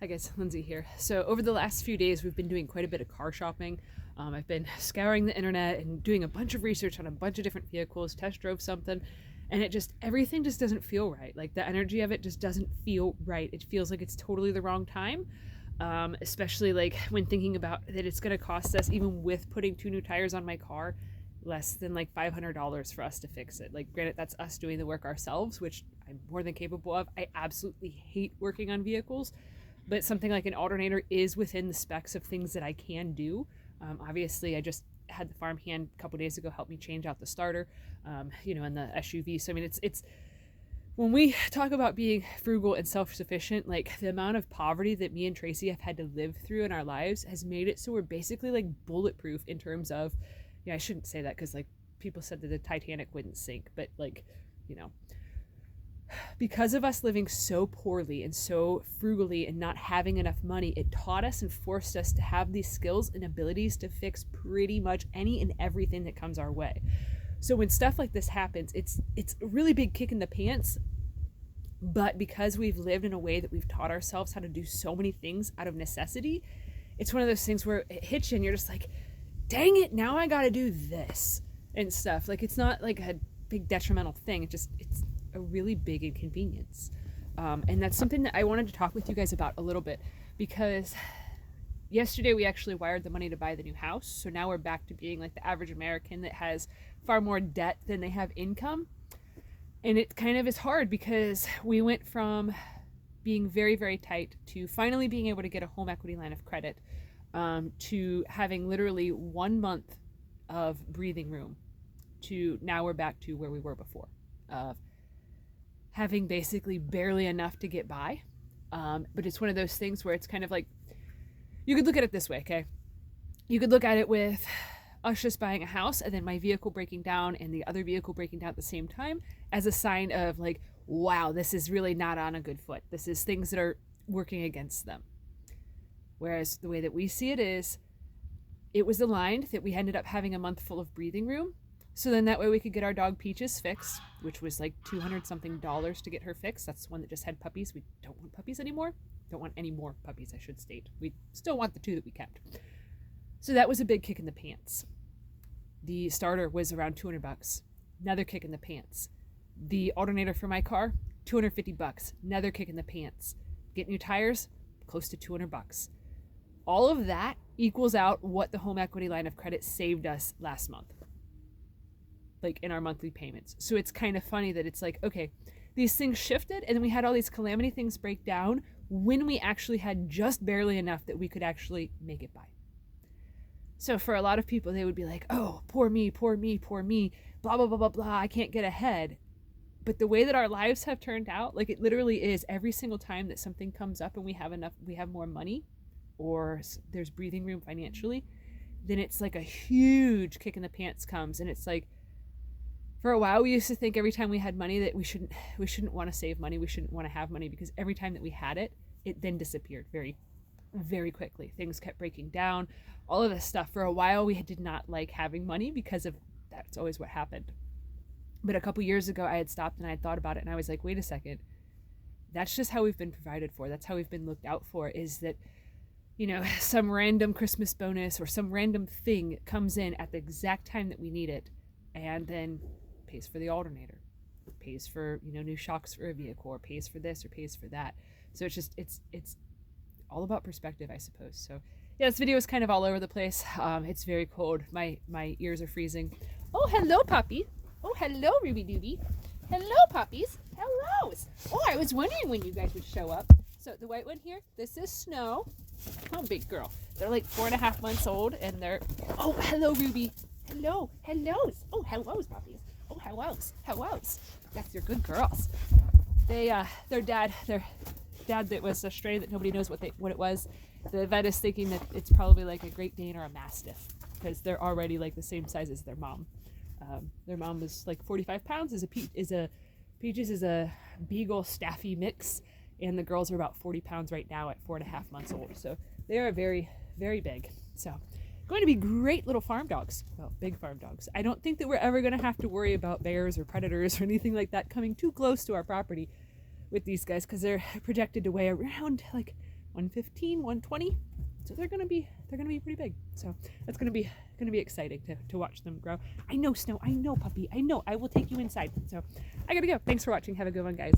Hi guys, Lindsay here. So over the last few days, we've been doing quite a bit of car shopping. I've been scouring the internet and doing a bunch of research on a bunch of different vehicles, test drove something, and everything just doesn't feel right. Like the energy of it just doesn't feel right. It feels like it's totally the wrong time. Especially like when thinking about that it's going to cost us, even with putting 2 new tires on my car, less than like $500 for us to fix it. Like granted, that's us doing the work ourselves, which I'm more than capable of. I absolutely hate working on vehicles, but something like an alternator is within the specs of things that I can do. Obviously, I just had the farm hand a couple days ago help me change out the starter, in the SUV. So I mean, it's when we talk about being frugal and self-sufficient, like the amount of poverty that me and Tracy have had to live through in our lives has made it so we're basically like bulletproof in terms of, yeah, I shouldn't say that because like people said that the Titanic wouldn't sink, but like, you know, because of us living so poorly and so frugally and not having enough money, it taught us and forced us to have these skills and abilities to fix pretty much any and everything that comes our way. So when stuff like this happens, it's a really big kick in the pants. But because we've lived in a way that we've taught ourselves how to do so many things out of necessity, it's one of those things where it hits you and you're just like, dang it, now I gotta do this and stuff. Like it's not like a big detrimental thing. It's a really big inconvenience. And that's something that I wanted to talk with you guys about a little bit, because yesterday we actually wired the money to buy the new house. So now we're back to being like the average American that has far more debt than they have income. And it kind of is hard because we went from being very, very tight to finally being able to get a home equity line of credit, to having literally 1 month of breathing room, to now we're back to where we were before, of having basically barely enough to get by. But it's one of those things where it's kind of like, you could look at it this way, okay? You could look at it with us just buying a house and then my vehicle breaking down and the other vehicle breaking down at the same time as a sign of like, wow, this is really not on a good foot. This is things that are working against them. Whereas the way that we see it is, it was aligned that we ended up having a month full of breathing room. So then that way we could get our dog Peaches fixed, which was like $200 something to get her fixed. That's the one that just had puppies. We don't want puppies anymore. Don't want any more puppies, I should state. We still want the 2 that we kept. So that was a big kick in the pants. The starter was around $200. Another kick in the pants. The alternator for my car, $250. Another kick in the pants. Get new tires, close to $200. All of that equals out what the home equity line of credit saved us last month, like in our monthly payments. So it's kind of funny that it's like, okay, these things shifted and then we had all these calamity things break down when we actually had just barely enough that we could actually make it by. So for a lot of people, they would be like, oh, poor me, poor me, poor me, blah, blah, blah, blah, blah, I can't get ahead. But the way that our lives have turned out, like it literally is every single time that something comes up and we have more money or there's breathing room financially, then it's like a huge kick in the pants comes. And it's like, for a while, we used to think every time we had money that we shouldn't want to save money. We shouldn't want to have money because every time that we had it, it then disappeared very, very quickly. Things kept breaking down, all of this stuff. For a while, we did not like having money because of that's always what happened. But a couple years ago, I had stopped and I had thought about it and I was like, wait a second. That's just how we've been provided for. That's how we've been looked out for, is that, some random Christmas bonus or some random thing comes in at the exact time that we need it and then pays for the alternator, pays for, new shocks for a vehicle, or pays for this or pays for that. So it's all about perspective, I suppose. So yeah, this video is kind of all over the place. It's very cold. My ears are freezing. Oh, hello, puppy. Oh, hello, Ruby Dooby. Hello, puppies. Hellos. Oh, I was wondering when you guys would show up. So the white one here, this is Snow. Oh, big girl. They're like 4.5 months old and they're, oh, hello, Ruby. Hello, hellos. Oh, hellos, puppies. Oh, hellos, hellos. Yes, you're good girls. Their dad that was a stray that nobody knows what it was. The vet is thinking that it's probably like a Great Dane or a Mastiff because they're already like the same size as their mom. Their mom was like 45 pounds. Peaches is a Beagle Staffy mix, and the girls are about 40 pounds right now at 4.5 months old. So they are very, very big. So going to be great little farm dogs. Well, big farm dogs. I don't think that we're ever going to have to worry about bears or predators or anything like that coming too close to our property with these guys, because they're projected to weigh around like 115, 120. So they're gonna be pretty big. So that's gonna be exciting to watch them grow. I know, Snow. I know, puppy. I know. I will take you inside. So I gotta go. Thanks for watching. Have a good one, guys.